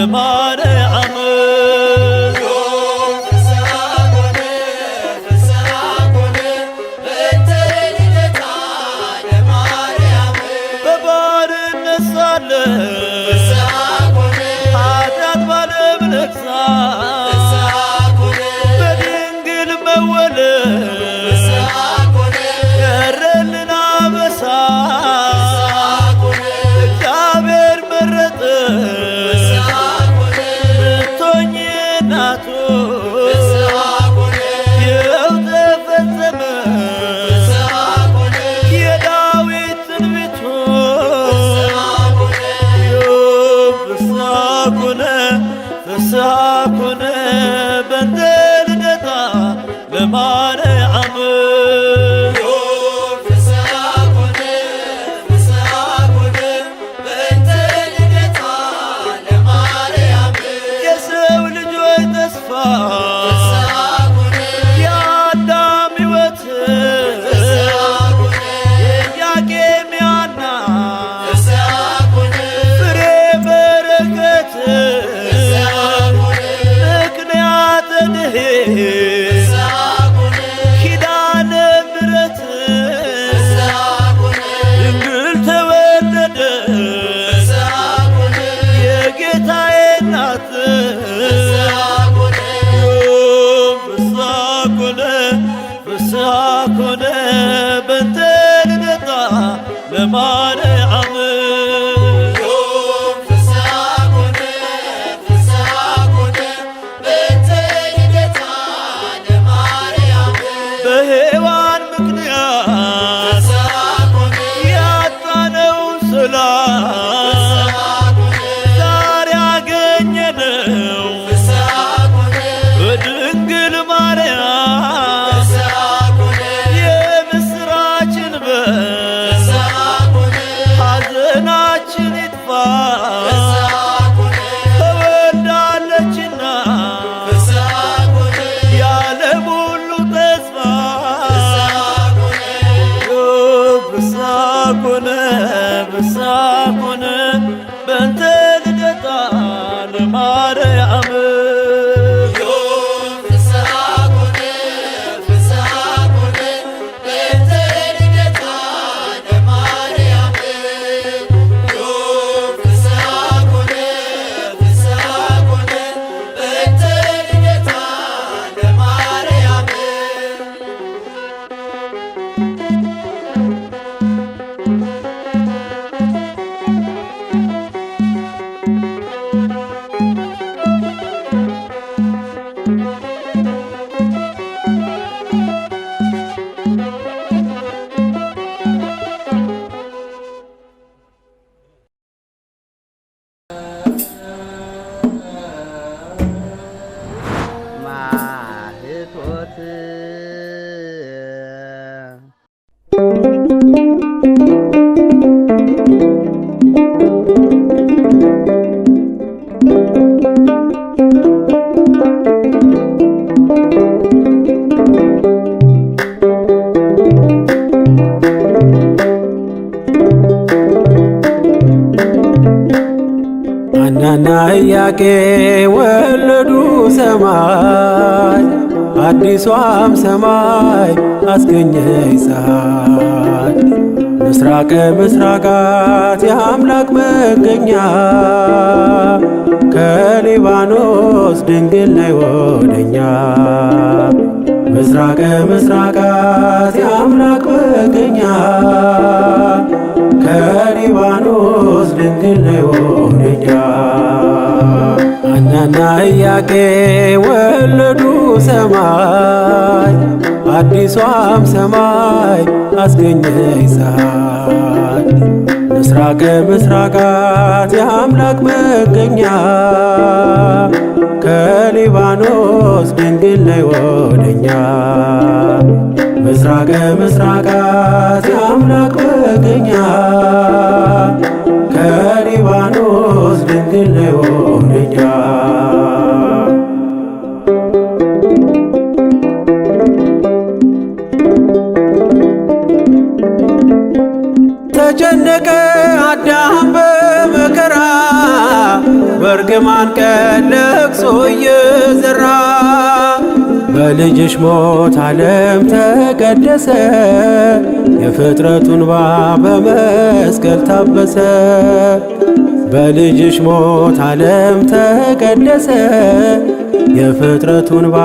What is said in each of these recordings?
ለማርያም በባርነት ሳለ ኃጢአት ባለም ነግሣ በድንግል መወለድ ቀረልን አበሳ እግዚአብሔር መረጠ ብትሆኚ እናቱ ይኸው ተፈጸመ የዳዊት ትንቢቱ ፍስሐ ኮነ ፍስሐ ኮነ በእንተ ልደታ ለማርያም የሰው ልጆች ተስፋ የአዳም ሕይወት የኢያቄም የሐና ፍሬ በረከት ምክንያተ ድኅነት ኪዳነ ምሕረት ድንግል ተወለደ የጌታዬ እናት ፍስሐ ኮነ ፍስሐ ኮነ በእንተ ልደታ ለማርያም በሔዋን ምክንያት ያጣነው ሰላም ዛሬ ያገኘነው በድንግል ማርያም የምስራችን በር ሐዘናችን ይጥፋ ተወልዳለችና የዓለም ሁሉ ተስፋ ፍስሐ ኮነ ፍስሐ ኮነ በእንተ ልደታ ለማርያም ማህቶት ሐናና ኢያቄም ወለዱ ሰማይ አዲሷም ሰማይ አስገኘች ፀሐይ ምስራቀ ምስራቃት የአምላክ መገኛ ከሊባኖስ ድንግል ነይ ወደኛ ምስራቀ ምስራቃት የአምላክ መገኛ ከሊባኖስ ድንግል ነይ ወደኛ ሐናና ኢያቄም ወለዱ ሰማይ አዲሷም ሰማይ አስገኘች ፀሐይ ምስራቀ ምስራቃት የአምላክ መገኛ ከሊባኖስ ድንግል ነይ ወደኛ ምስራቀ ምስራቃት የአምላክ መገኛ ከሊባኖስ ድንግል ነይ ወደኛ ተጨነቀ አዳም በመከራ በእርግማን ቀን ለቅሶ እየዘራ በልጅሽ ሞት ዓለም ተቀደሰ። የፍጥረቱን እንባ በመስቀል ታበሰ። በልጅሽ ሞት ዓለም ተቀደሰ። የፍጥረቱን እንባ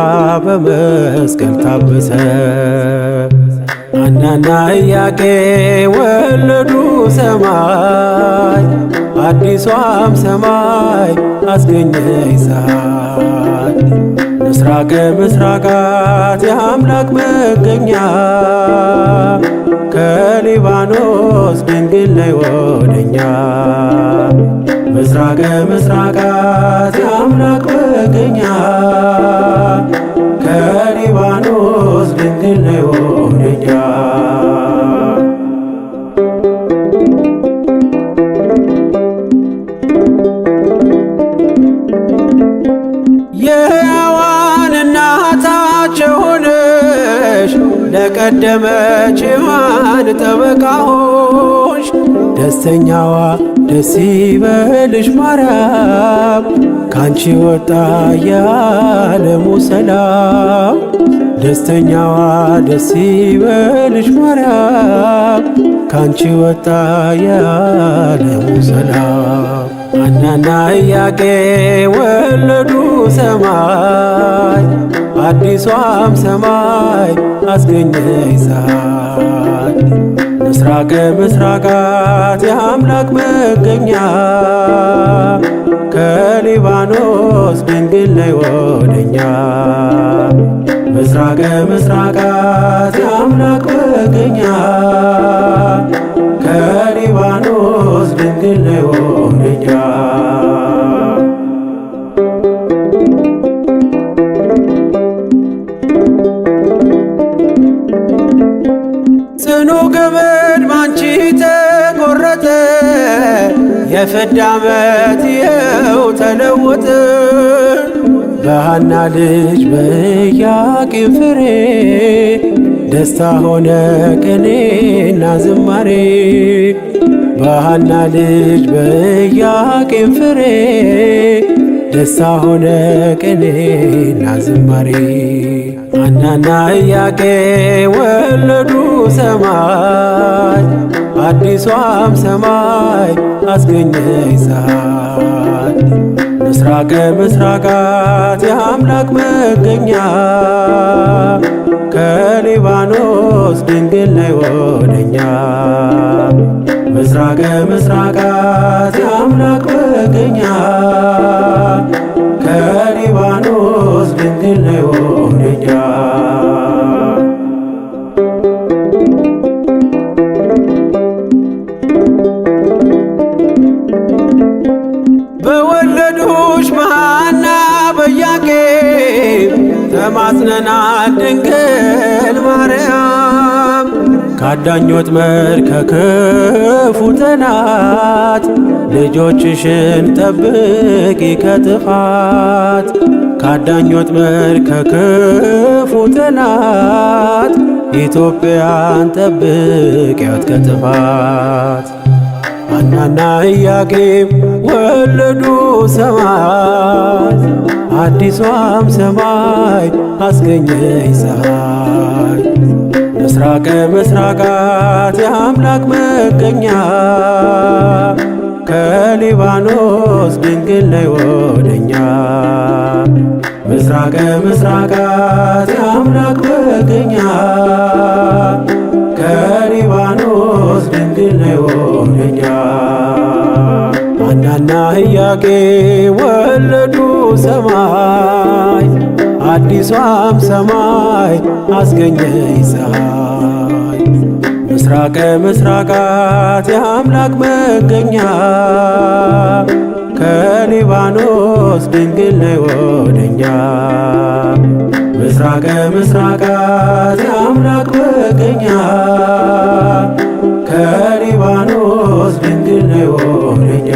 በመስቀል ታበሰ። ሐናና ኢያቄም ወለዱ ሰማይ፣ አዲሷም ሰማይ አስገኘች ፀሐይ። ምስራቀ ምስራቃት የአምላክ መገኛ ከሊባኖስ ድንግል ነይ ወደኛ። ምስራቀ ምስራቃት የአምላክ መገኛ ከሊባኖስ ድንግል ነይ ወደኛ። የሕያዋን እናታቸው ሆነሽ ለቀደመች ሔዋን ጠበቃ ሆንሽ። ደስተኛዋ ደስ ይበልሽ ማርያም፣ ካንቺ ወጣ የዓለሙ ሰላም። ደስተኛዋ ደስ ይበልሽ ማርያም፣ ካንቺ ወጣ የዓለሙ ሰላም። ሐናና ኢያቄም ወለዱ ሰማይ፣ አዲሷም ሰማይ አስገኘች ፀሐይ። ምስራቀ ምስራቃት የአምላክ መገኛ ከሊባኖስ ድንግል ነይ ወደኛ። ምስራቀ ምስራቃት የአምላክ መገኛ ከሊባኖስ ድንግል ነይ ወደኛ። ጽኑ ገመድ ባንቺ ተቆረጠ፣ የፍዳ ዓመት ይኸው ተለወጠ። በሐና ልጅ በኢያቄም ፍሬ ደስታ ሆነ ቅኔና ዝማሬ። በሐና ልጅ በኢያቄም ፍሬ ደስታ ሆነ ቅኔና ዝማሬ። ሐናና ኢያቄም ወለዱ ሰማይ፣ አዲሷም ሰማይ አስገኘች ፀሐይ። ምስራቀ ምስራቃት የአምላክ መገኛ ከሊባኖስ ድንግል ነይ ወደኛ። ምስራቀ ምስራቃት የአምላክ መገኛ ከሊባኖስ ድንግል ነይ ወደኛ። በወለዱሽ በሐና በኢያቄም ተማጽነናል ድንግል ማርያም። ከአዳኝ ወጥመድ ከክፉ ጠላት ልጆችሽን ጠብቂ ከጥፋት። ከአዳኝ ወጥመድ ከክፉ ጠላት ኢትዮጵያን ጠብቂያት ከጥፋት። ሐናና ኢያቄም ወለዱ ሰማይ፣ አዲሷም ሰማይ አስገኘች ፀሐይ። ምስራቀ ምስራቃት የአምላክ መገኛ ከሊባኖስ ድንግል ነይ ወደኛ። ምስራቀ ምስራቃት የአምላክ መገኛ ከሊባኖስ ድንግል ነይ ወደኛ። ሐናና ኢያቄም ወለዱ ሰማይ፣ አዲሷም ሰማይ አስገኘች ፀሐይ። ምስራቀ ምስራቃት የአምላክ መገኛ ከሊባኖስ ድንግል ነይ ወደኛ። ምስራቀ ምስራቃት የአምላክ መገኛ ከሊባኖስ ድንግል ነይ ወደኛ።